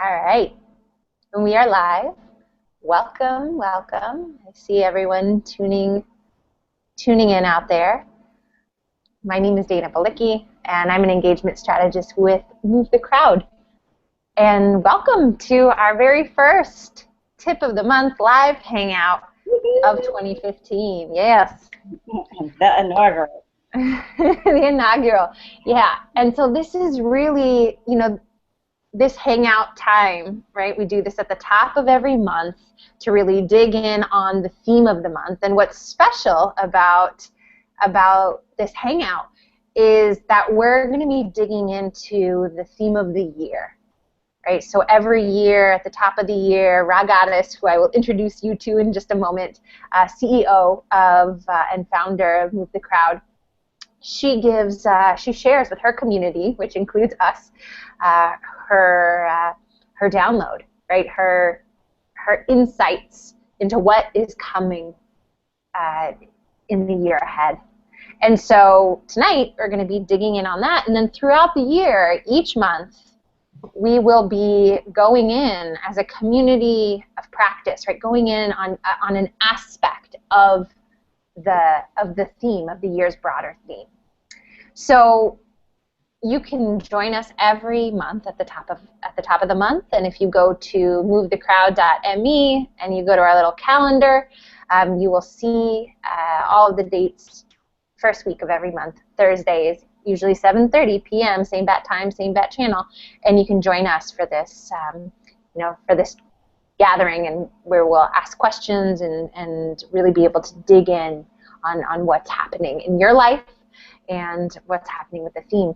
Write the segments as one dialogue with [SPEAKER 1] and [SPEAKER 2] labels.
[SPEAKER 1] All right, and we are live. Welcome, welcome. I see everyone tuning in out there. My name is Dana Balicki, and I'm an engagement strategist with Move the Crowd. And welcome to our very first Tip of the Month live hangout of 2015. Yes.
[SPEAKER 2] The inaugural.
[SPEAKER 1] The inaugural. Yeah. And so this is really, this hangout time, right? We do this at the top of every month to really dig in on the theme of the month. And what's special about this hangout is that we're going to be digging into the theme of the year, right? So every year, at the top of the year, Rha Goddess, who I will introduce you to in just a moment, CEO of and founder of Move the Crowd, she shares with her community, which includes us, her download, right? Her insights into what is coming in the year ahead. And so tonight we're going to be digging in on that, and then throughout the year, each month, we will be going in as a community of practice, right? Going in on an aspect of the theme of the year's broader theme. So you can join us every month at the top of the month, and if you go to movethecrowd.me and you go to our little calendar, you will see all of the dates. First week of every month, Thursdays, usually 7:30 p.m. Same bat time, same bat channel, and you can join us for this, for this gathering, and where we'll ask questions and really be able to dig in on what's happening in your life and what's happening with the theme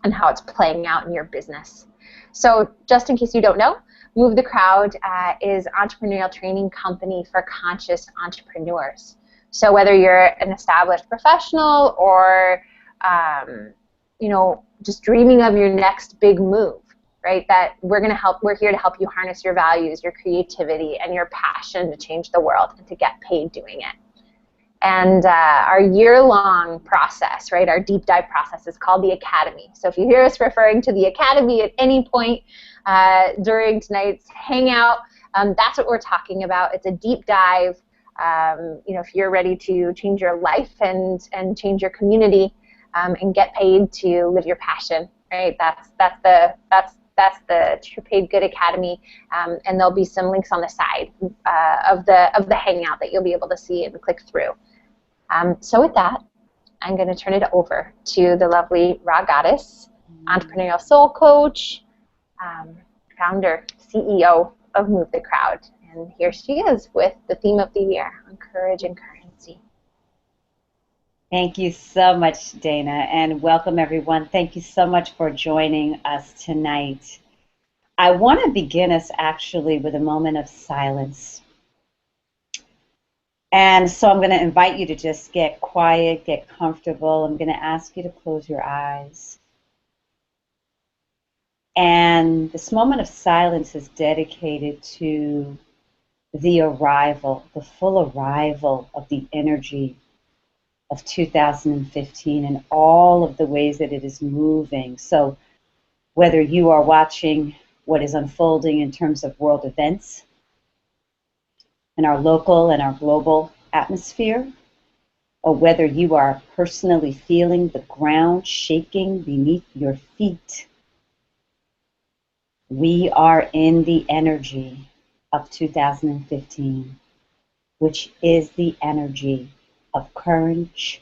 [SPEAKER 1] and how it's playing out in your business. So just in case you don't know, Move the Crowd is an entrepreneurial training company for conscious entrepreneurs. So whether you're an established professional or just dreaming of your next big move, right? That we're here to help you harness your values, your creativity, and your passion to change the world and to get paid doing it. And our year-long process, right, our deep dive process is called the Academy. So if you hear us referring to the Academy at any point during tonight's hangout, that's what we're talking about. It's a deep dive. If you're ready to change your life and change your community and get paid to live your passion, right? That's the True Paid Good Academy, and there'll be some links on the side of the hangout that you'll be able to see and click through. So with that, I'm going to turn it over to the lovely Rha Goddess, entrepreneurial soul coach, founder, CEO of Move the Crowd. And here she is with the theme of the year on courage and currency.
[SPEAKER 2] Thank you so much, Dana, and welcome everyone. Thank you so much for joining us tonight. I want to begin us actually with a moment of silence. And so I'm going to invite you to just get quiet, get comfortable. I'm going to ask you to close your eyes. And this moment of silence is dedicated to the arrival, the full arrival of the energy of 2015 and all of the ways that it is moving. So whether you are watching what is unfolding in terms of world events in our local and our global atmosphere, or whether you are personally feeling the ground shaking beneath your feet, we are in the energy of 2015, which is the energy of courage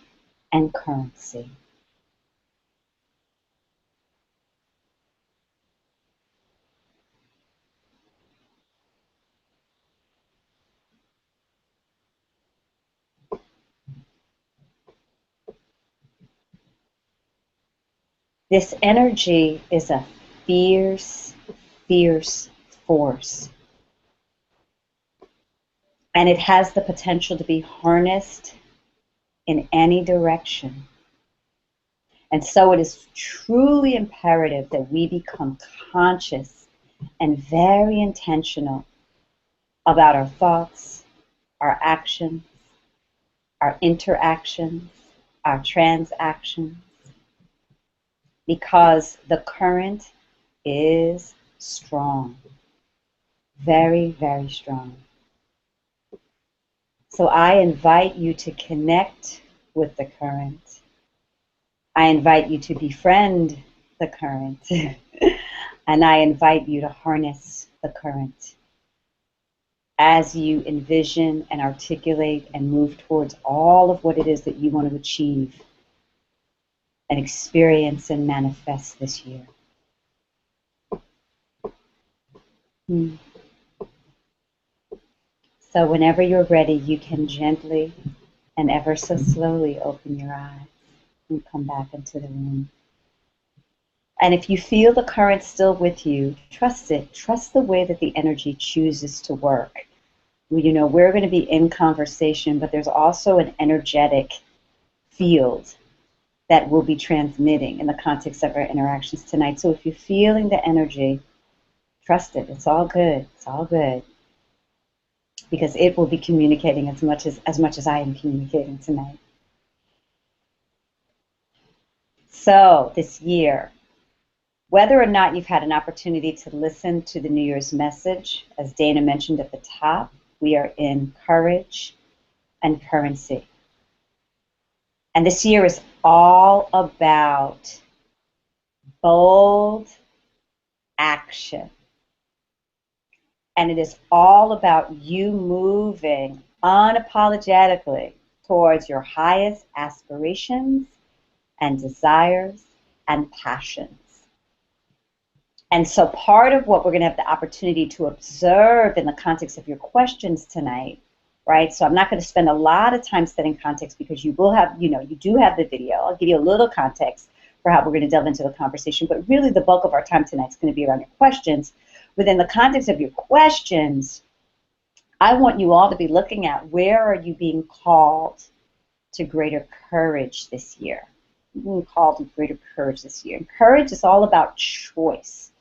[SPEAKER 2] and currency. This energy is a fierce, fierce force. And it has the potential to be harnessed in any direction. And so it is truly imperative that we become conscious and very intentional about our thoughts, our actions, our interactions, our transactions, because the current is strong. Very, very strong. So I invite you to connect with the current. I invite you to befriend the current. And I invite you to harness the current as you envision and articulate and move towards all of what it is that you want to achieve and experience and manifest this year. So whenever you're ready, you can gently and ever so slowly open your eyes and come back into the room. And if you feel the current still with you, trust it. Trust the way that the energy chooses to work. You know, we're going to be in conversation, but there's also an energetic field that we'll be transmitting in the context of our interactions tonight. So if you're feeling the energy, trust it. It's all good. It's all good. Because it will be communicating as much as I am communicating tonight. So this year, whether or not you've had an opportunity to listen to the New Year's message, as Dana mentioned at the top, we are in courage and currency. And this year is all about bold action. And it is all about you moving unapologetically towards your highest aspirations and desires and passions. And so part of what we're going to have the opportunity to observe in the context of your questions tonight, right? So I'm not going to spend a lot of time setting context because you will have, you do have the video. I'll give you a little context for how we're going to delve into the conversation. But really the bulk of our time tonight is going to be around your questions. Within the context of your questions, I want you all to be looking at where are you being called to greater courage this year? You're being called to greater courage this year. And courage is all about choice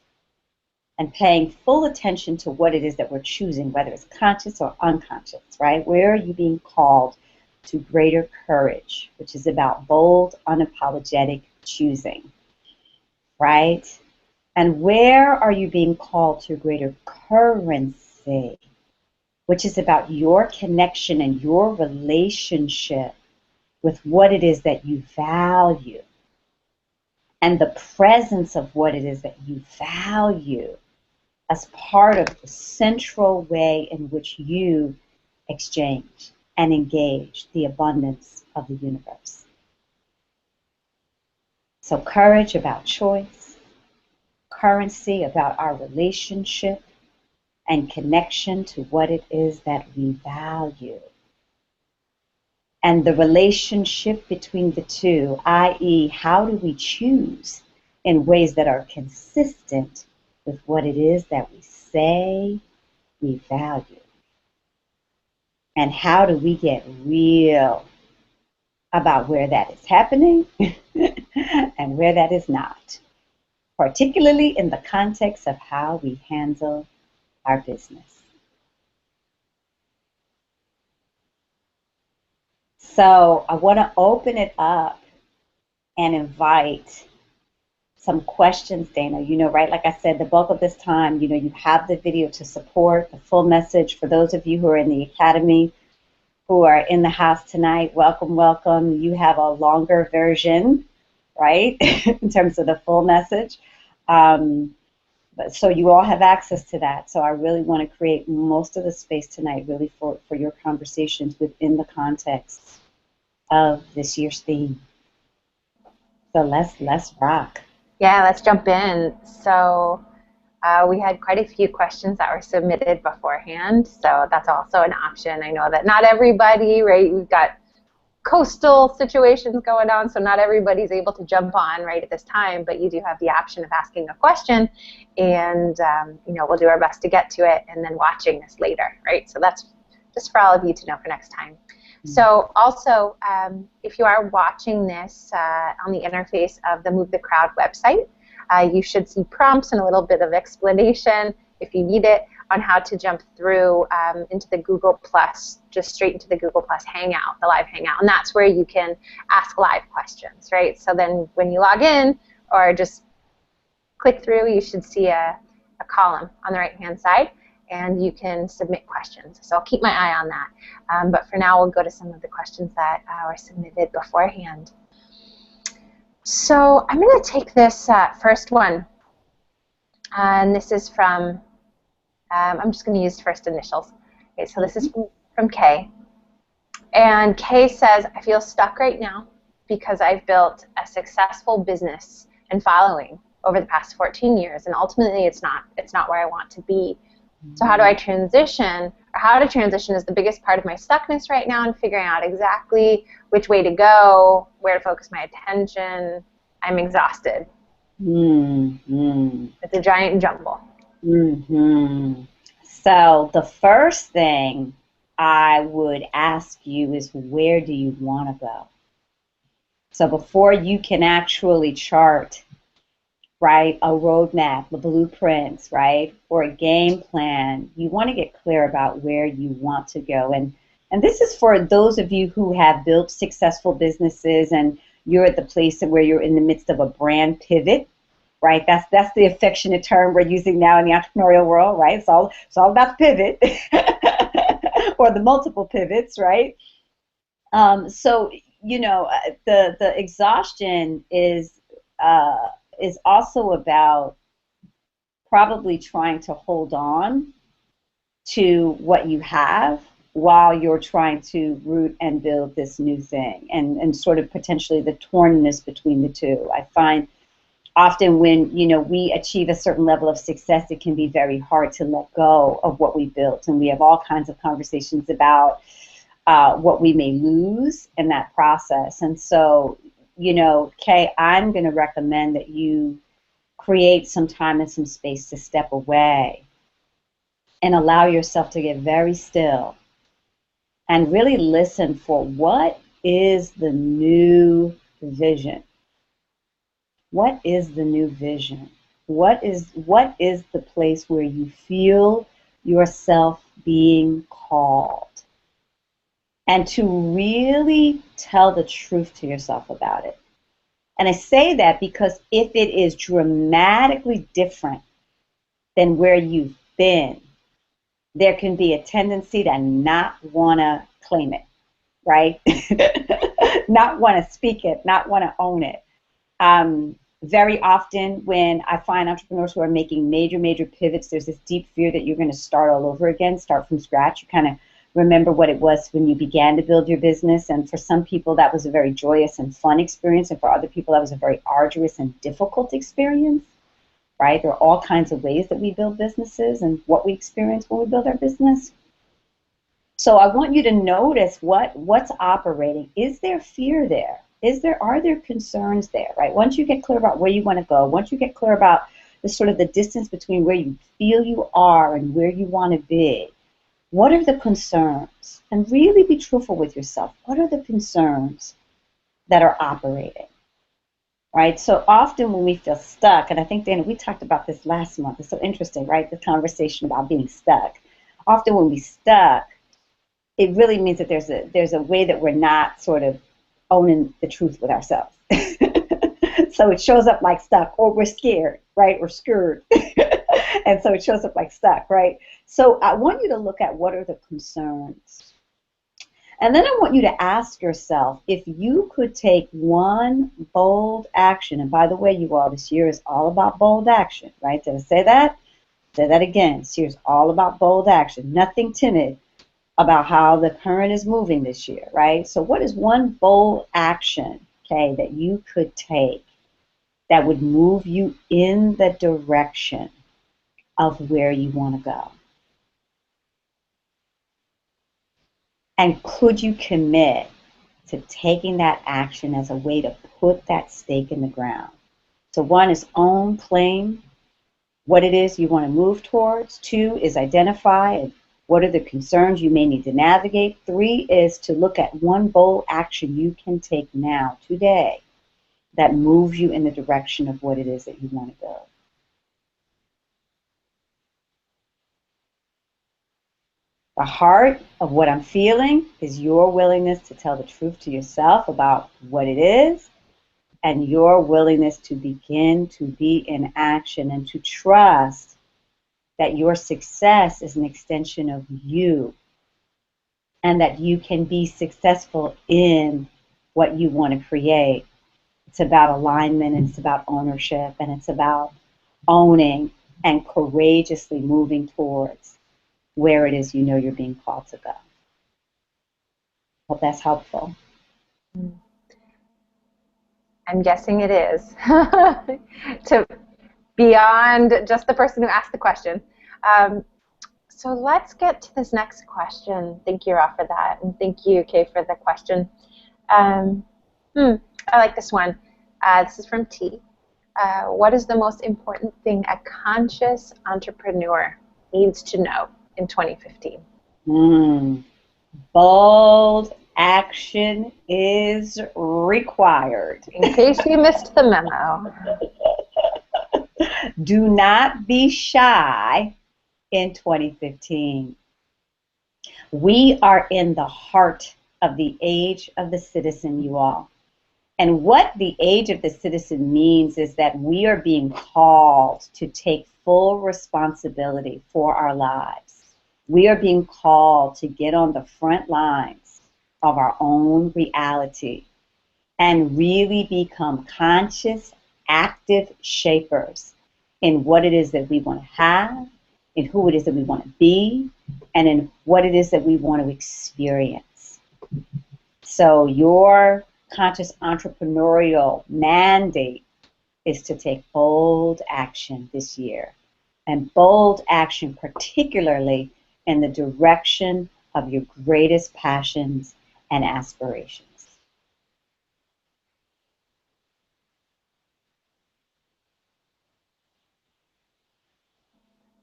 [SPEAKER 2] and paying full attention to what it is that we're choosing, whether it's conscious or unconscious, right? Where are you being called to greater courage, which is about bold, unapologetic choosing, right? And where are you being called to greater currency, which is about your connection and your relationship with what it is that you value and the presence of what it is that you value as part of the central way in which you exchange and engage the abundance of the universe. So courage about choice, currency about our relationship and connection to what it is that we value. And the relationship between the two, i.e., how do we choose in ways that are consistent with what it is that we say we value? And how do we get real about where that is happening and where that is not, particularly in the context of how we handle our business. So I want to open it up and invite some questions, Dana. Right, like I said, the bulk of this time, you have the video to support the full message. For those of you who are in the Academy, who are in the house tonight, welcome, welcome. You have a longer version, right, in terms of the full message. So you all have access to that. So I really want to create most of the space tonight really for your conversations within the context of this year's theme. So let's rock.
[SPEAKER 1] Yeah, let's jump in. So we had quite a few questions that were submitted beforehand, so that's also an option. I know that not everybody, right, we've got coastal situations going on, so not everybody's able to jump on right at this time, but you do have the option of asking a question, and we'll do our best to get to it, and then watching this later, right? So that's just for all of you to know for next time. So also, if you are watching this on the interface of the Move the Crowd website, you should see prompts and a little bit of explanation, if you need it, on how to jump through into the Google+, just straight into the Google+ Hangout, the live Hangout. And that's where you can ask live questions, right? So then when you log in or just click through, you should see a column on the right-hand side, and you can submit questions. So I'll keep my eye on that. But for now, we'll go to some of the questions that were submitted beforehand. So I'm going to take this first one, and this is from, I'm just going to use first initials. Okay, so this is from Kay. And Kay says, I feel stuck right now because I've built a successful business and following over the past 14 years, and ultimately it's not where I want to be. So how do I transition, or how to transition is the biggest part of my stuckness right now, and figuring out exactly which way to go, where to focus my attention. I'm exhausted. It's a giant jumble.
[SPEAKER 2] So the first thing I would ask you is, where do you want to go? So before you can actually chart, right, a roadmap, the blueprints, right, or a game plan, you want to get clear about where you want to go. And this is for those of you who have built successful businesses and you're at the place where you're in the midst of a brand pivot, right? That's the affectionate term we're using now in the entrepreneurial world, right? It's all about the pivot or the multiple pivots, right? So, you know, the exhaustion is also about probably trying to hold on to what you have while you're trying to root and build this new thing, and sort of potentially the tornness between the two. I find often when, you know, we achieve a certain level of success, it can be very hard to let go of what we built, and we have all kinds of conversations about what we may lose in that process. And so, you know, Kay, I'm going to recommend that you create some time and some space to step away and allow yourself to get very still and really listen for what is the new vision. What is the new vision? What is the place where you feel yourself being called? And to really tell the truth to yourself about it. And I say that because if it is dramatically different than where you've been, there can be a tendency to not want to claim it, right? Not want to speak it, not want to own it. Very often when I find entrepreneurs who are making major pivots, there's this deep fear that you're going to start all over again, start from scratch. You kind of remember what it was when you began to build your business. And for some people, that was a very joyous and fun experience. And for other people, that was a very arduous and difficult experience, right? There are all kinds of ways that we build businesses and what we experience when we build our business. So I want you to notice what's operating. Is there fear there? Are there concerns there, right? Once you get clear about where you want to go, once you get clear about the sort of the distance between where you feel you are and where you want to be, what are the concerns? And really be truthful with yourself. What are the concerns that are operating, right? So often when we feel stuck, and I think, Dana, we talked about this last month. It's so interesting, right? The conversation about being stuck. Often when we're stuck, it really means that there's a way that we're not sort of owning the truth with ourselves. So it shows up like stuck, or we're scared, right? Or scared. And so it shows up like stuck, right? So I want you to look at what are the concerns. And then I want you to ask yourself, if you could take one bold action, and by the way, you all, this year is all about bold action, right? Did I say that? Say that again. This year is all about bold action. Nothing timid about how the current is moving this year, right? So what is one bold action, okay, that you could take that would move you in the direction of where you want to go? And could you commit to taking that action as a way to put that stake in the ground? So one is own, claim what it is you want to move towards. 2 is identify what are the concerns you may need to navigate. 3 is to look at one bold action you can take now, today, that moves you in the direction of what it is that you want to go. The heart of what I'm feeling is your willingness to tell the truth to yourself about what it is, and your willingness to begin to be in action and to trust that your success is an extension of you, and that you can be successful in what you want to create. It's about alignment, and it's about ownership, and it's about owning and courageously moving towards where it is you know you're being called to go. Hope that's helpful.
[SPEAKER 1] I'm guessing it is. To beyond just the person who asked the question. So let's get to this next question. Thank you, Rha, for that. And thank you, Kay, for the question. I like this one. This is from T. What is the most important thing a conscious entrepreneur needs to know in 2015?
[SPEAKER 2] Bold action is required.
[SPEAKER 1] In case you missed the memo.
[SPEAKER 2] Do not be shy in 2015. We are in the heart of the age of the citizen, you all. And what the age of the citizen means is that we are being called to take full responsibility for our lives. We are being called to get on the front lines of our own reality and really become conscious, active shapers in what it is that we want to have, in who it is that we want to be, and in what it is that we want to experience. So your conscious entrepreneurial mandate is to take bold action this year, and bold action particularly in the direction of your greatest passions and aspirations.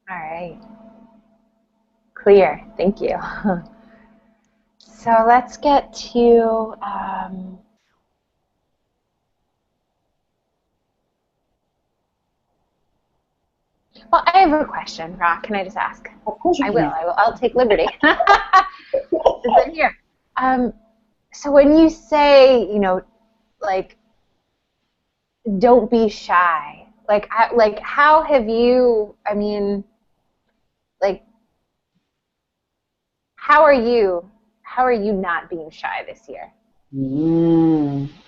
[SPEAKER 1] All right. Clear. Thank you. So let's get to well, I have a question, Rha. Can I just ask?
[SPEAKER 2] Of course you can.
[SPEAKER 1] I'll take liberty. Since I'm here. So when you say, like, don't be shy, like how have you? I mean, like, how are you not being shy this year?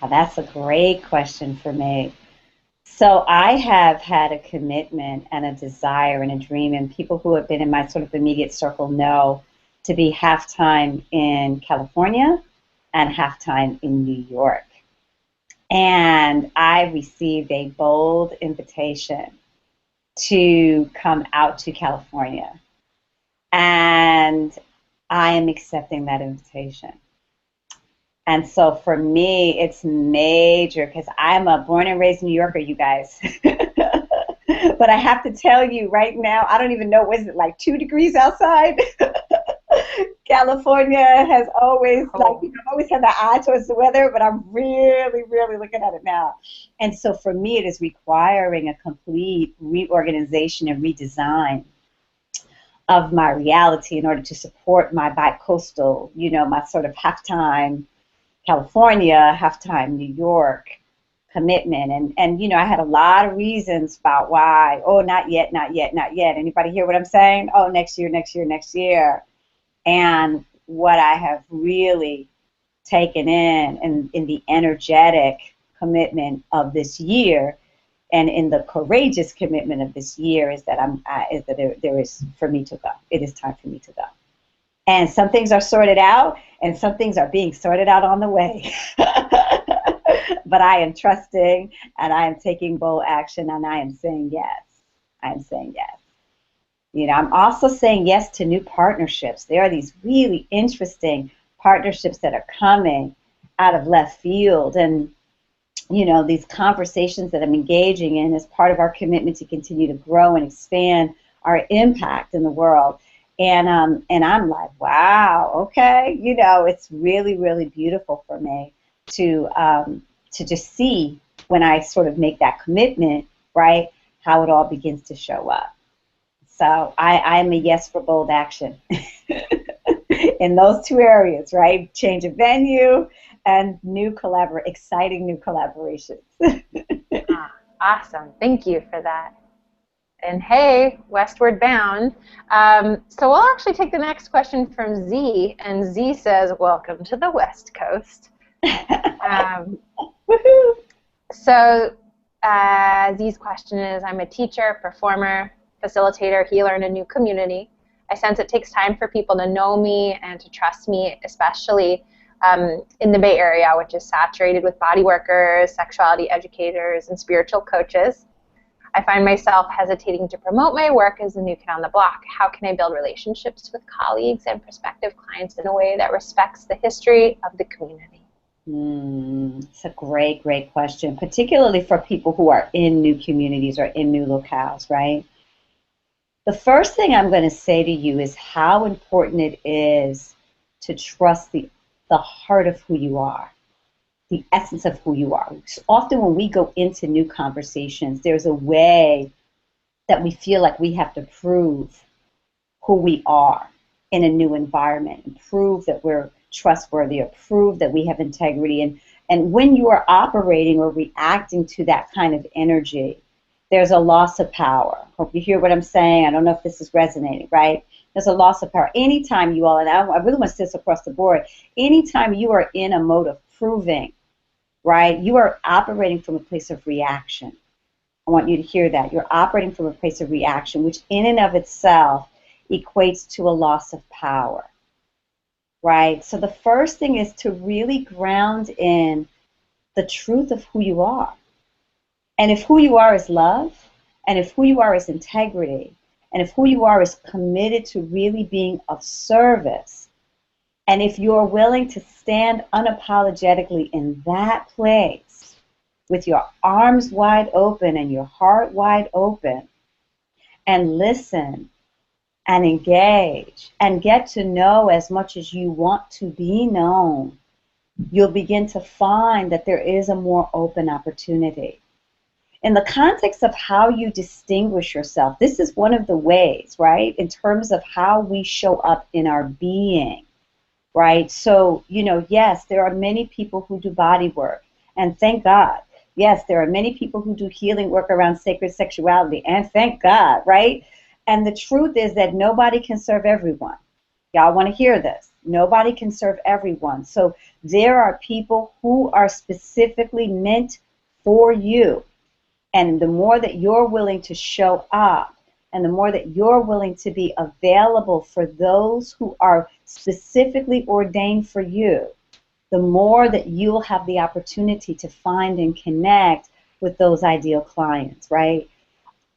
[SPEAKER 2] That's a great question for me. So I have had a commitment and a desire and a dream, and people who have been in my sort of immediate circle know, to be half-time in California and half-time in New York. And I received a bold invitation to come out to California. And I am accepting that invitation. And so for me, it's major because I'm a born and raised New Yorker, you guys. But I have to tell you right now, I don't even know, was it like 2 degrees outside? California has always, I've always had the eye towards the weather, but I'm really, really looking at it now. And so for me, it is requiring a complete reorganization and redesign of my reality in order to support my bi-coastal, my sort of half-time California, half-time New York commitment. And I had a lot of reasons about why. Oh, not yet, not yet, not yet. Anybody hear what I'm saying? Oh, next year, next year, next year. And what I have really taken in the energetic commitment of this year, and in the courageous commitment of this year, is that there is for me to go. It is time for me to go. And some things are sorted out, and some things are being sorted out on the way. But I am trusting, and I am taking bold action, and I am saying yes. I am saying yes. I'm also saying yes to new partnerships. There are these really interesting partnerships that are coming out of left field, and these conversations that I'm engaging in as part of our commitment to continue to grow and expand our impact in the world. And I'm like, wow, okay, it's really, really beautiful for me to just see, when I sort of make that commitment, right, how it all begins to show up. So I'm a yes for bold action in those 2 areas, right? Change of venue and exciting new collaborations.
[SPEAKER 1] Awesome. Thank you for that. And hey, westward bound. So we'll actually take the next question from Z, and Z says, welcome to the West Coast.
[SPEAKER 2] Woohoo!
[SPEAKER 1] So Z's question is, I'm a teacher, performer, facilitator, healer in a new community. I sense it takes time for people to know me and to trust me, especially in the Bay Area, which is saturated with body workers, sexuality educators, and spiritual coaches. I find myself hesitating to promote my work as the new kid on the block. How can I build relationships with colleagues and prospective clients in a way that respects the history of the community?
[SPEAKER 2] It's a great, great question, particularly for people who are in new communities or in new locales, right? The first thing I'm going to say to you is how important it is to trust the heart of who you are, the essence of who you are. So often when we go into new conversations, there's a way that we feel like we have to prove who we are in a new environment and prove that we're trustworthy or prove that we have integrity. And when you are operating or reacting to that kind of energy, there's a loss of power. Hope you hear what I'm saying. I don't know if this is resonating, right? There's a loss of power. Anytime you all, and I really want to say this across the board, anytime you are in a mode of proving, right, you are operating from a place of reaction. I want you to hear that. You're operating from a place of reaction, which in and of itself equates to a loss of power, right? So the first thing is to really ground in the truth of who you are. And if who you are is love, and if who you are is integrity, and if who you are is committed to really being of service, and if you're willing to stand unapologetically in that place with your arms wide open and your heart wide open, and listen and engage and get to know as much as you want to be known, you'll begin to find that there is a more open opportunity. In the context of how you distinguish yourself, this is one of the ways, right, in terms of how we show up in our being, right? So, yes, there are many people who do body work, and thank God. Yes, there are many people who do healing work around sacred sexuality, and thank God, right? And the truth is that nobody can serve everyone. Y'all want to hear this. Nobody can serve everyone. So there are people who are specifically meant for you. And the more that you're willing to show up, and the more that you're willing to be available for those who are specifically ordained for you, the more that you'll have the opportunity to find and connect with those ideal clients, right?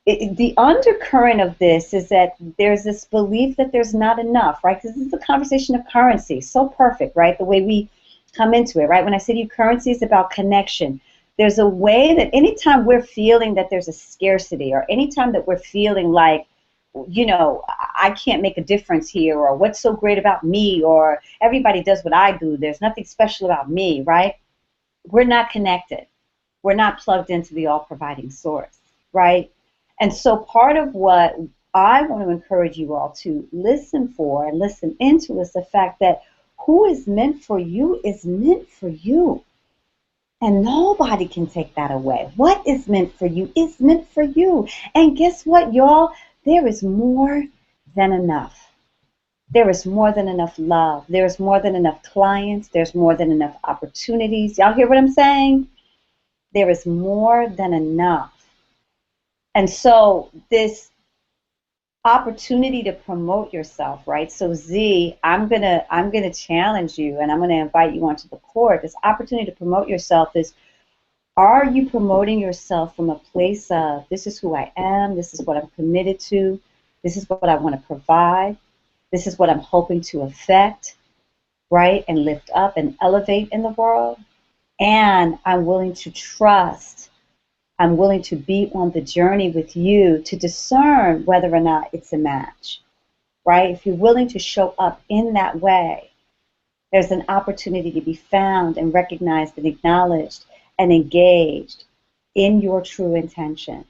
[SPEAKER 2] The undercurrent of this is that there's this belief that there's not enough, right? Because this is a conversation of currency. So perfect, right? The way we come into it, right? When I say to you, currency is about connection. There's a way that anytime we're feeling that there's a scarcity, or anytime that we're feeling like, I can't make a difference here, or what's so great about me, or everybody does what I do, there's nothing special about me, right? We're not connected. We're not plugged into the all-providing source, right? And so part of what I want to encourage you all to listen for and listen into is the fact that who is meant for you is meant for you. And nobody can take that away. What is meant for you is meant for you. And guess what, y'all? There is more than enough. There is more than enough love. There's more than enough clients. There's more than enough opportunities. Y'all hear what I'm saying? There is more than enough. And so this opportunity to promote yourself, right? So Z, I'm gonna challenge you, and I'm gonna invite you onto the court. This opportunity to promote yourself is, are you promoting yourself from a place of, this is who I am, this is what I'm committed to, this is what I want to provide, this is what I'm hoping to affect, right? And lift up and elevate in the world. And I'm willing to trust, I'm willing to be on the journey with you to discern whether or not it's a match, right? If you're willing to show up in that way, there's an opportunity to be found and recognized and acknowledged and engaged in your true intention,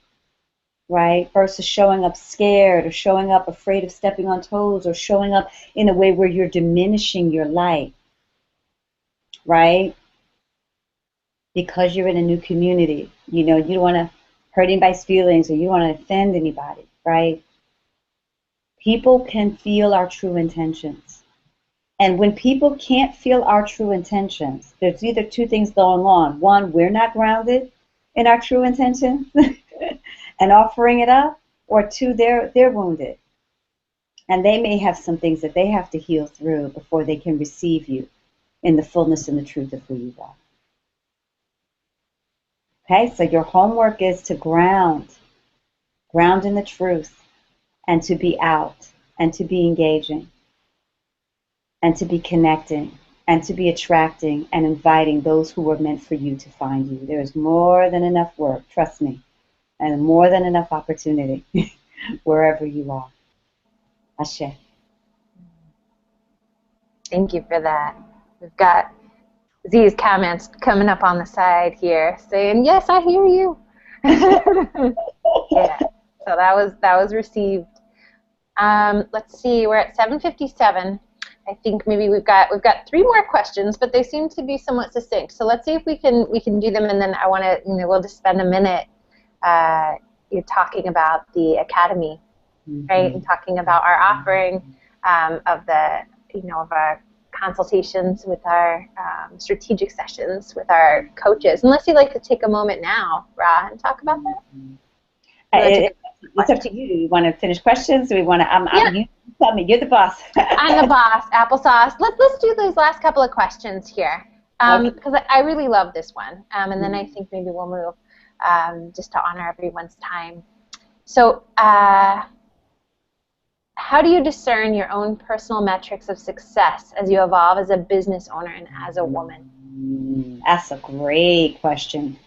[SPEAKER 2] right? Versus showing up scared, or showing up afraid of stepping on toes, or showing up in a way where you're diminishing your light, right? Because you're in a new community. You don't want to hurt anybody's feelings or you want to offend anybody, right? People can feel our true intentions. And when people can't feel our true intentions, there's either two things going on. One, we're not grounded in our true intentions and offering it up, or two, they're wounded. And they may have some things that they have to heal through before they can receive you in the fullness and the truth of who you are. Okay, so your homework is to ground in the truth, and to be out, and to be engaging, and to be connecting, and to be attracting and inviting those who were meant for you to find you. There's more than enough work, trust me, and more than enough opportunity wherever you are. Ashe.
[SPEAKER 1] Thank you for that. We've got Z's comments coming up on the side here saying, yes, I hear you. Yeah, so that was received. Let's see, we're at 7:57. I think maybe we've got 3 more questions, but they seem to be somewhat succinct. So let's see if we can do them, and then I want to, we'll just spend a minute you're talking about the academy, right, and talking about our offering of the of our consultations with our strategic sessions with our coaches. Unless you'd like to take a moment now, Rha, and talk about that.
[SPEAKER 2] It's up to you. Do you want to finish questions? Do we want to? You tell me. You're the boss.
[SPEAKER 1] I'm the boss. Applesauce. Let's do those last couple of questions here because I really love this one, and then I think maybe we'll move just to honor everyone's time. So, how do you discern your own personal metrics of success as you evolve as a business owner and as a woman?
[SPEAKER 2] That's a great question.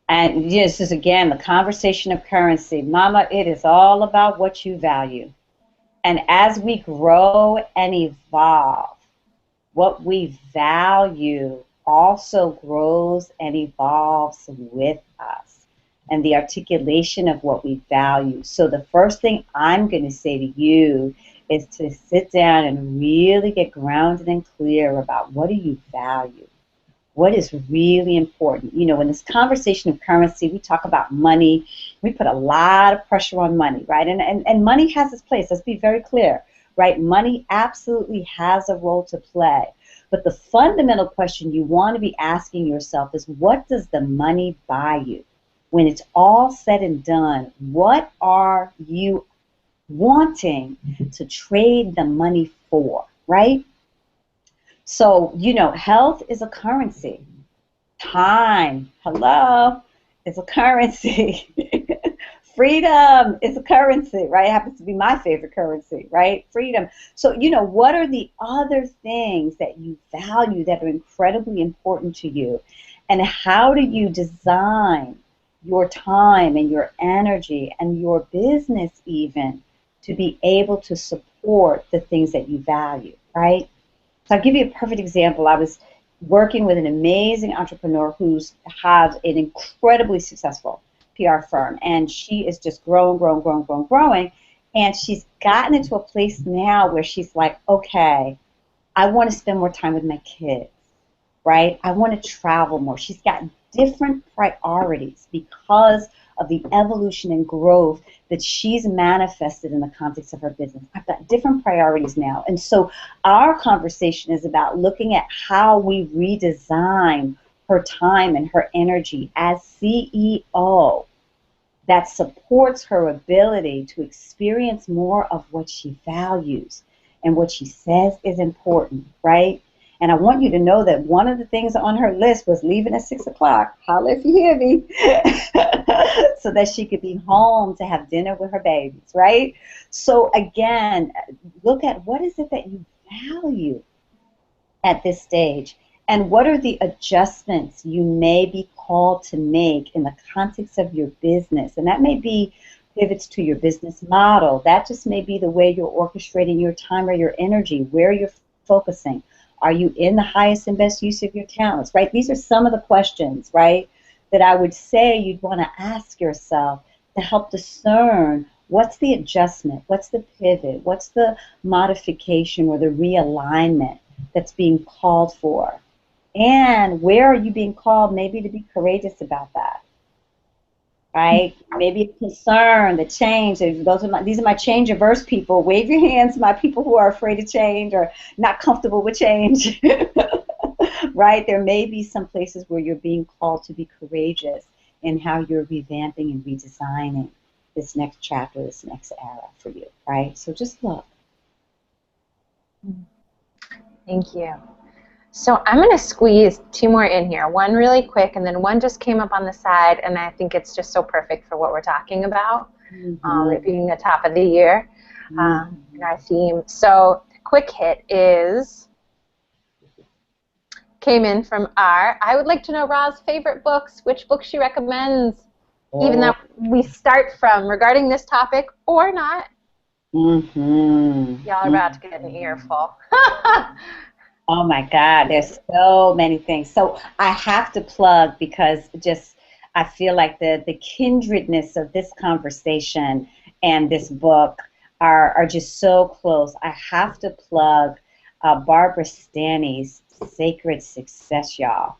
[SPEAKER 2] And this is, again, the conversation of currency. Mama, it is all about what you value. And as we grow and evolve, what we value also grows and evolves with us. And the articulation of what we value. So the first thing I'm going to say to you is to sit down and really get grounded and clear about what do you value? What is really important? In this conversation of currency, we talk about money. We put a lot of pressure on money, right? And money has its place. Let's be very clear, right? Money absolutely has a role to play. But the fundamental question you want to be asking yourself is, what does the money buy you? When it's all said and done, what are you wanting to trade the money for, right? So, health is a currency. Time, hello, is a currency. Freedom is a currency, right? It happens to be my favorite currency, right? Freedom. So, what are the other things that you value that are incredibly important to you? And how do you design your time and your energy and your business even to be able to support the things that you value, right? So I'll give you a perfect example. I was working with an amazing entrepreneur who's has an incredibly successful PR firm, and she is just growing, and she's gotten into a place now where she's like, okay, I want to spend more time with my kids, right? I want to travel more. She's got different priorities because of the evolution and growth that she's manifested in the context of her business. I've got different priorities now. And so our conversation is about looking at how we redesign her time and her energy as CEO that supports her ability to experience more of what she values and what she says is important, right? And I want you to know that one of the things on her list was leaving at 6 o'clock. Holla if you hear me. So that she could be home to have dinner with her babies, right? So again, look at what is it that you value at this stage, and what are the adjustments you may be called to make in the context of your business. And that may be pivots to your business model. That just may be the way you're orchestrating your time or your energy, where you're focusing. Are you in the highest and best use of your talents, right? These are some of the questions, right, that I would say you'd want to ask yourself to help discern what's the adjustment, what's the pivot, what's the modification or the realignment that's being called for. And where are you being called maybe to be courageous about that? right? Maybe a concern, the change. These are my change averse people. Wave your hands, my people who are afraid of change or not comfortable with change. Right? There may be some places where you're being called to be courageous in how you're revamping and redesigning this next chapter, this next era for you, right? So just look.
[SPEAKER 1] Thank you. So I'm going to squeeze two more in here, one really quick, and then one just came up on the side, and I think it's just so perfect for what we're talking about, it being the top of the year, in our theme. So the quick hit came in from R. I would like to know Ra's favorite books, which books she recommends, even though we start from regarding this topic or not. Y'all are about to get an earful.
[SPEAKER 2] Oh my God, there's so many things. So I have to plug because I feel like the kindredness of this conversation and this book are just so close. I have to plug Barbara Stanny's Sacred Success, y'all.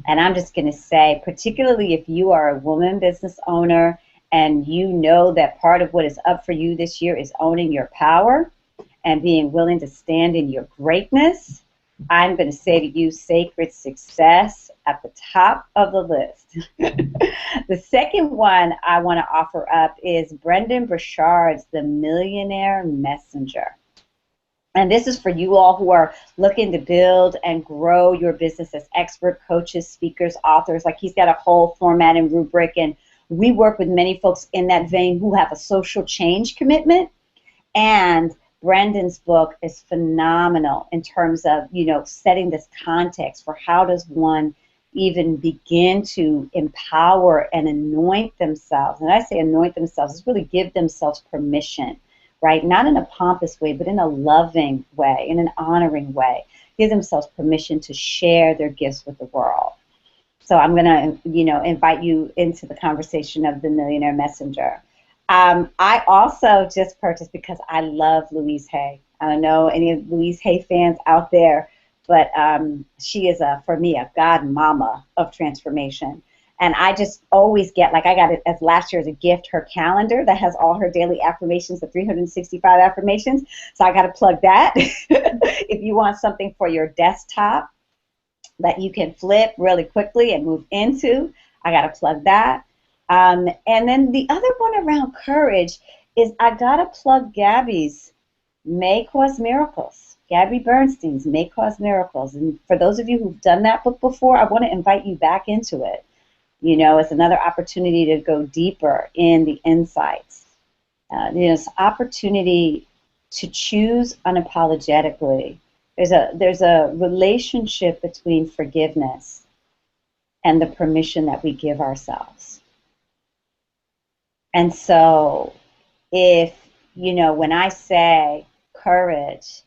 [SPEAKER 2] And I'm just going to say, particularly if you are a woman business owner and you know that part of what is up for you this year is owning your power and being willing to stand in your greatness, I'm going to say to you, Sacred Success at the top of the list. The second one I want to offer up is Brendon Burchard's The Millionaire Messenger. And this is for you all who are looking to build and grow your business as expert coaches, speakers, authors. Like, he's got a whole format and rubric, and we work with many folks in that vein who have a social change commitment. And Brendon's book is phenomenal in terms of, setting this context for how does one even begin to empower and anoint themselves. And I say anoint themselves, is really give themselves permission, right? Not in a pompous way, but in a loving way, in an honoring way. Give themselves permission to share their gifts with the world. So I'm going to, invite you into the conversation of The Millionaire Messenger. I also just purchased, because I love Louise Hay. I don't know any of Louise Hay fans out there, but she is, for me, a godmama of transformation. And I just always get, I got it as last year as a gift, her calendar that has all her daily affirmations, the 365 affirmations. So I got to plug that. If you want something for your desktop that you can flip really quickly and move into, I got to plug that. And then the other one around courage is I got to plug Gabby's May Cause Miracles. Gabby Bernstein's May Cause Miracles. And for those of you who've done that book before, I want to invite you back into it. It's another opportunity to go deeper in the insights. It's an opportunity to choose unapologetically. There's a relationship between forgiveness and the permission that we give ourselves. And so if, when I say courage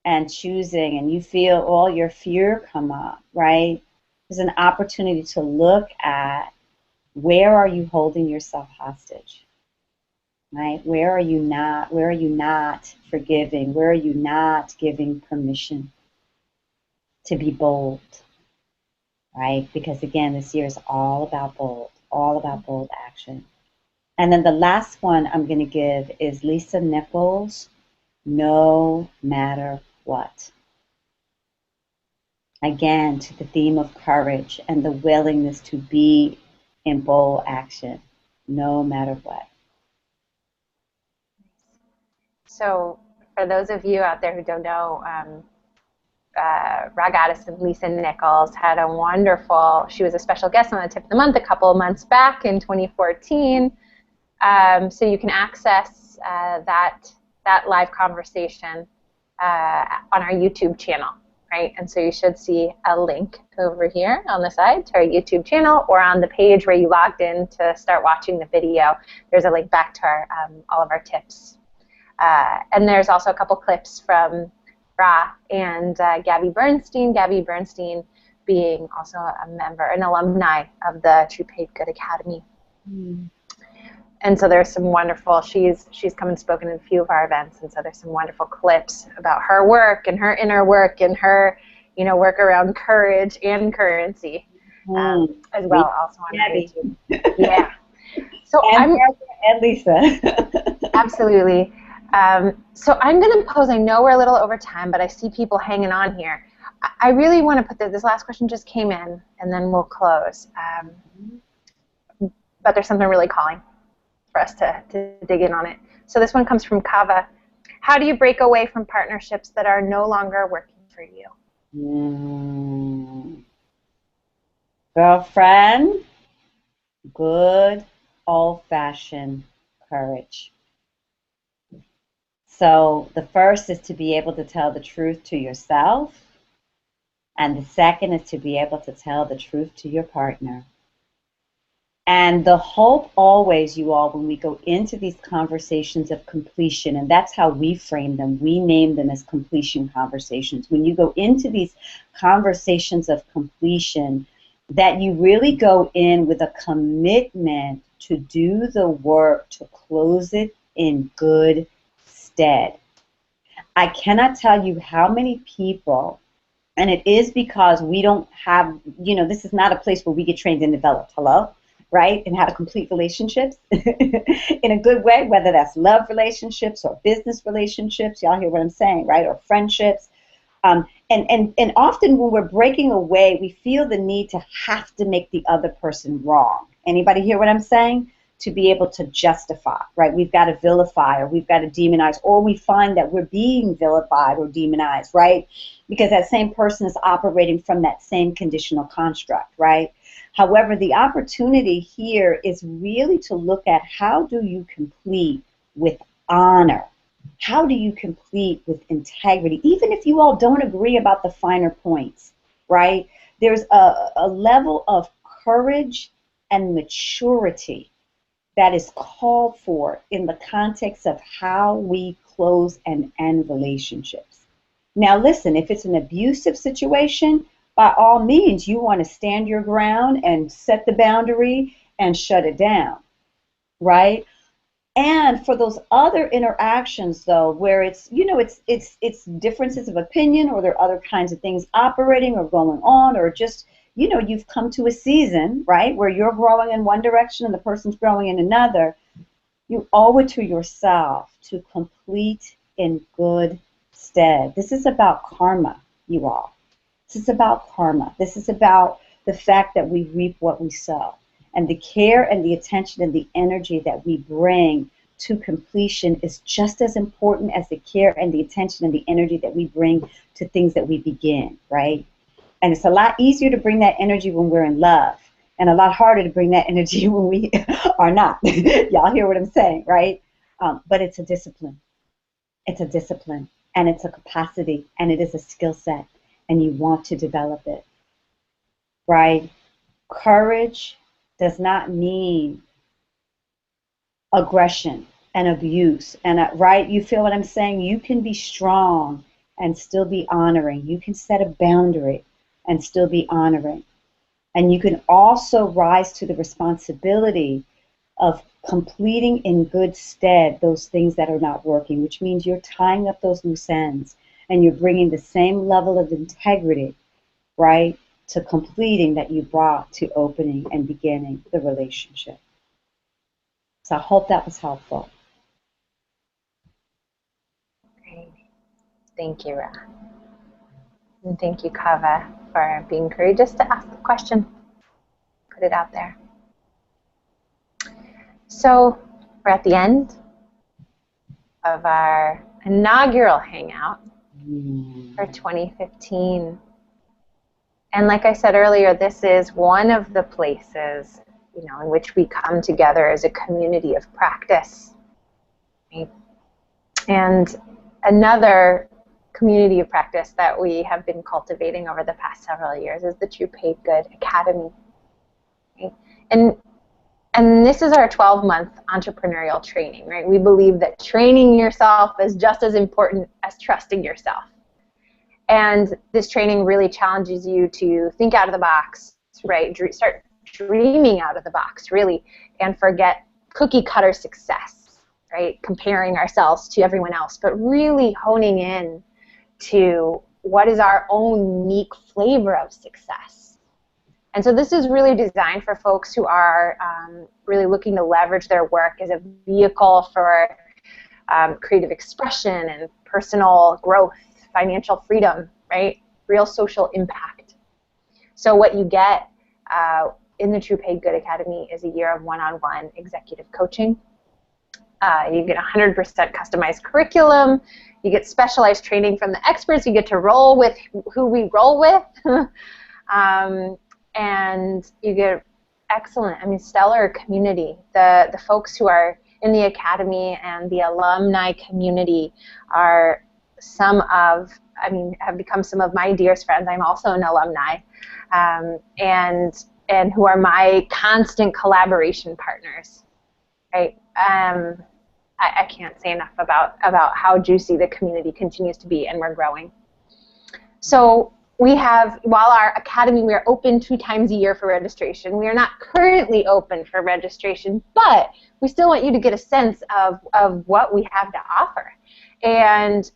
[SPEAKER 2] and choosing and you feel all your fear come up, right? There's an opportunity to look at where are you holding yourself hostage, right? Where are you not forgiving? Where are you not giving permission to be bold, right? Because again, this year is all about bold action. And then the last one I'm going to give is Lisa Nichols, No Matter What. Again, to the theme of courage and the willingness to be in bold action, no matter what.
[SPEAKER 1] So for those of you out there who don't know, Rha Goddess and Lisa Nichols had a wonderful, she was a special guest on the Tip of the Month a couple of months back in 2014. So you can access that live conversation on our YouTube channel, right? And so you should see a link over here on the side to our YouTube channel, or on the page where you logged in to start watching the video. There's a link back to our all of our tips. And there's also a couple clips from Rha and Gabby Bernstein. Gabby Bernstein being also a member, an alumni of the True Paid Good Academy. And so there's some wonderful, she's come and spoken in a few of our events, and so there's some wonderful clips about her work and her inner work and her, work around courage and currency as well, also on YouTube. Yeah. So
[SPEAKER 2] And
[SPEAKER 1] I'm
[SPEAKER 2] Barbara and Lisa.
[SPEAKER 1] absolutely. So I'm going to pose. I know we're a little over time, but I see people hanging on here. I really want to put this last question just came in, and then we'll close. But there's something really calling for us to dig in on it. So this one comes from Kava. How do you break away from partnerships that are no longer working for you?
[SPEAKER 2] Girlfriend, good old-fashioned courage. So the first is to be able to tell the truth to yourself, and the second is to be able to tell the truth to your partner. And the hope always, you all, when we go into these conversations of completion, and that's how we frame them, we name them as completion conversations. When you go into these conversations of completion, that you really go in with a commitment to do the work to close it in good stead. I cannot tell you how many people, and it is because we don't have, this is not a place where we get trained and developed. Hello? Right? And how to complete relationships in a good way, whether that's love relationships or business relationships. Y'all hear what I'm saying, right? Or friendships. And often when we're breaking away, we feel the need to have to make the other person wrong. Anybody hear what I'm saying? To be able to justify, right? We've got to vilify, or we've got to demonize, or we find that we're being vilified or demonized, right? Because that same person is operating from that same conditional construct, right? However, the opportunity here is really to look at how do you complete with honor? How do you complete with integrity? Even if you all don't agree about the finer points, right? There's a level of courage and maturity that is called for in the context of how we close and end relationships. Now listen, if it's an abusive situation, by all means, you want to stand your ground and set the boundary and shut it down, right? And for those other interactions, though, where it's differences of opinion, or there are other kinds of things operating or going on, or just, you've come to a season, right, where you're growing in one direction and the person's growing in another, you owe it to yourself to complete in good stead. This is about karma, you all. This is about karma. This is about the fact that we reap what we sow. And the care and the attention and the energy that we bring to completion is just as important as the care and the attention and the energy that we bring to things that we begin, right? And it's a lot easier to bring that energy when we're in love, and a lot harder to bring that energy when we are not. Y'all hear what I'm saying, right? But it's a discipline. It's a discipline, and it's a capacity, and it is a skill set, and you want to develop it, right? Courage does not mean aggression and abuse. And right, you feel what I'm saying? You can be strong and still be honoring. You can set a boundary and still be honoring. And you can also rise to the responsibility of completing in good stead those things that are not working, which means you're tying up those loose ends and you're bringing the same level of integrity, right, to completing that you brought to opening and beginning the relationship. So I hope that was helpful.
[SPEAKER 1] Great. Thank you, Rha. And thank you, Kava, for being courageous to ask the question. Put it out there. So we're at the end of our inaugural Hangout for 2015. And like I said earlier, this is one of the places, in which we come together as a community of practice. Right? And another community of practice that we have been cultivating over the past several years is the True Paid Good Academy. Right? And this is our 12-month entrepreneurial training, right? We believe that training yourself is just as important as trusting yourself. And this training really challenges you to think out of the box, right? Start dreaming out of the box, really, and forget cookie cutter success, right? Comparing ourselves to everyone else, but really honing in to what is our own unique flavor of success, And so this is really designed for folks who are really looking to leverage their work as a vehicle for creative expression and personal growth, financial freedom, right? Real social impact. So what you get in the True Paid Good Academy is a year of one-on-one executive coaching. You get 100% customized curriculum. You get specialized training from the experts. You get to roll with who we roll with. And you get excellent, stellar community. The folks who are in the academy and the alumni community are have become some of my dearest friends. I'm also an alumni, and who are my constant collaboration partners, right? I can't say enough about how juicy the community continues to be, and we're growing. So we have, while our academy, we are open 2 times a year for registration. We are not currently open for registration, but we still want you to get a sense of what we have to offer. And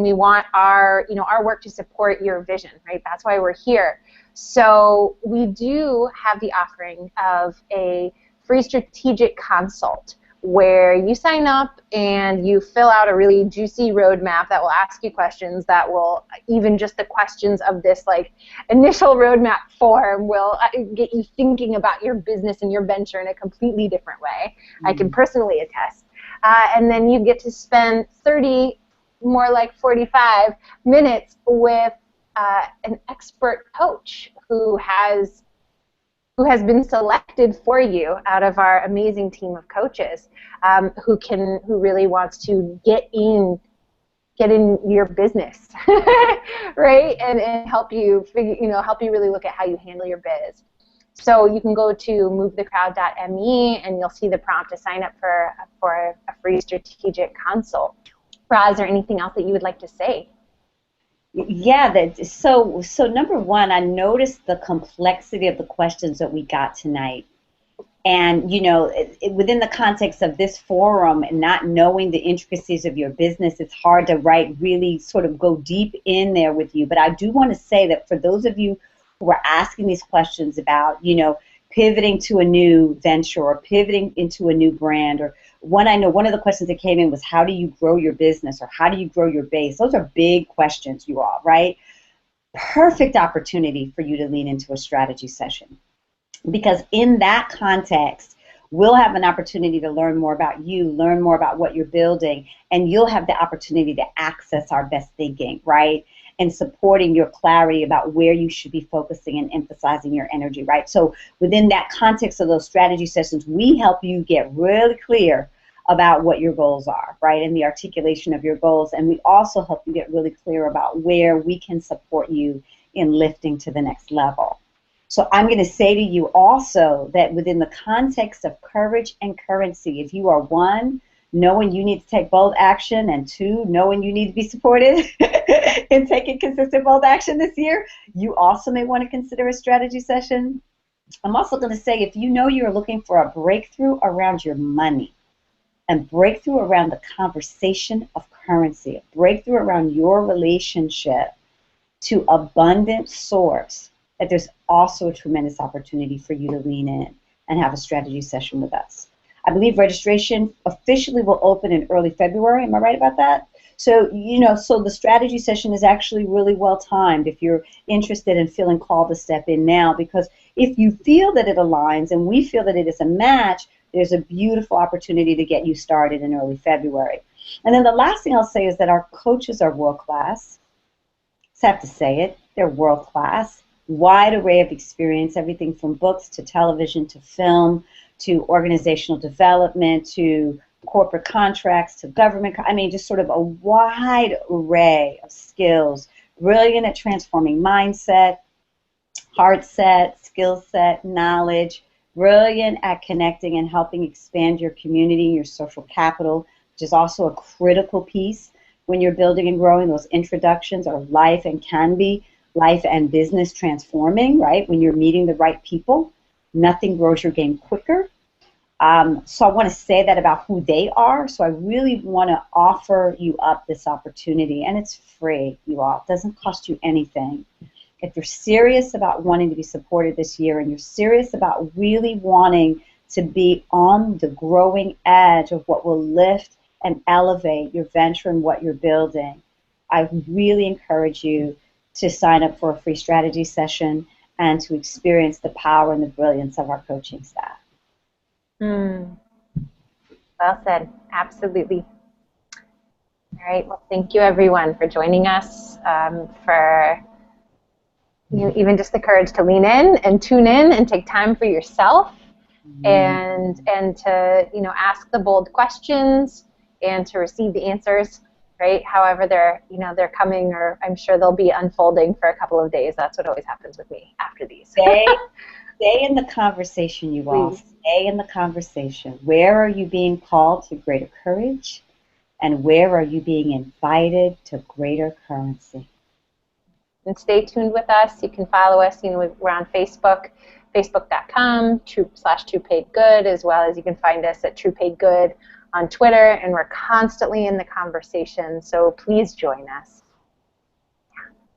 [SPEAKER 1] we want our work to support your vision, right? That's why we're here. So we do have the offering of a free strategic consult, where you sign up and you fill out a really juicy roadmap that will ask you questions that will, even just the questions of this initial roadmap form will get you thinking about your business and your venture in a completely different way. I can personally attest. And then you get to spend 30, more like 45 minutes with an expert coach who has been selected for you out of our amazing team of coaches, who really wants to get in your business, right? And help you help you really look at how you handle your biz. So you can go to movethecrowd.me and you'll see the prompt to sign up for a free strategic consult. Rha, is there anything else that you would like to say?
[SPEAKER 2] Yeah, so number one, I noticed the complexity of the questions that we got tonight. And, within the context of this forum and not knowing the intricacies of your business, it's hard to really sort of go deep in there with you. But I do want to say that for those of you who are asking these questions about, pivoting to a new venture or pivoting into a new brand, or one of the questions that came in was, how do you grow your business, or how do you grow your base? Those are big questions, you all, right? Perfect opportunity for you to lean into a strategy session, because in that context, we'll have an opportunity to learn more about you, learn more about what you're building, and you'll have the opportunity to access our best thinking, right? And supporting your clarity about where you should be focusing and emphasizing your energy, right? So within that context of those strategy sessions, we help you get really clear about what your goals are, right? And the articulation of your goals. And we also help you get really clear about where we can support you in lifting to the next level. So I'm going to say to you also that within the context of courage and currency, if you are 1, knowing you need to take bold action, and 2, knowing you need to be supported in taking consistent bold action this year, you also may want to consider a strategy session. I'm also going to say, if you know you're looking for a breakthrough around your money, and breakthrough around the conversation of currency, a breakthrough around your relationship to abundant source, that there's also a tremendous opportunity for you to lean in and have a strategy session with us. I believe registration officially will open in early February. Am I right about that? So, so the strategy session is actually really well timed if you're interested and feeling called to step in now, because if you feel that it aligns and we feel that it is a match, there's a beautiful opportunity to get you started in early February. And then the last thing I'll say is that our coaches are world-class. Just have to say it. They're world-class. Wide array of experience, everything from books to television to film to organizational development to corporate contracts to government. Just sort of a wide array of skills. Brilliant at transforming mindset, heart set, skill set, knowledge. Brilliant at connecting and helping expand your community, your social capital, which is also a critical piece when you're building and growing. Those introductions are life and can be life and business transforming, right? When you're meeting the right people, nothing grows your game quicker. So I want to say that about who they are. So I really want to offer you up this opportunity, and it's free, you all. It doesn't cost you anything. if you're serious about wanting to be supported this year and you're serious about really wanting to be on the growing edge of what will lift and elevate your venture and what you're building, I really encourage you to sign up for a free strategy session and to experience the power and the brilliance of our coaching staff.
[SPEAKER 1] Well said. Absolutely. All right. Well, thank you, everyone, for joining us, for even just the courage to lean in and tune in and take time for yourself, and to ask the bold questions and to receive the answers. Right. However, they're coming, or I'm sure they'll be unfolding for a couple of days. That's what always happens with me after these.
[SPEAKER 2] Stay in the conversation, you all. Stay in the conversation. Where are you being called to greater courage? And where are you being invited to greater currency?
[SPEAKER 1] And stay tuned with us. You can follow us. We're on Facebook, facebook.com/TruePaidGood, as well as you can find us at TruePaidGood on Twitter, and we're constantly in the conversation, so please join us.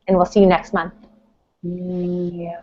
[SPEAKER 1] And we'll see you next month.
[SPEAKER 2] Yeah.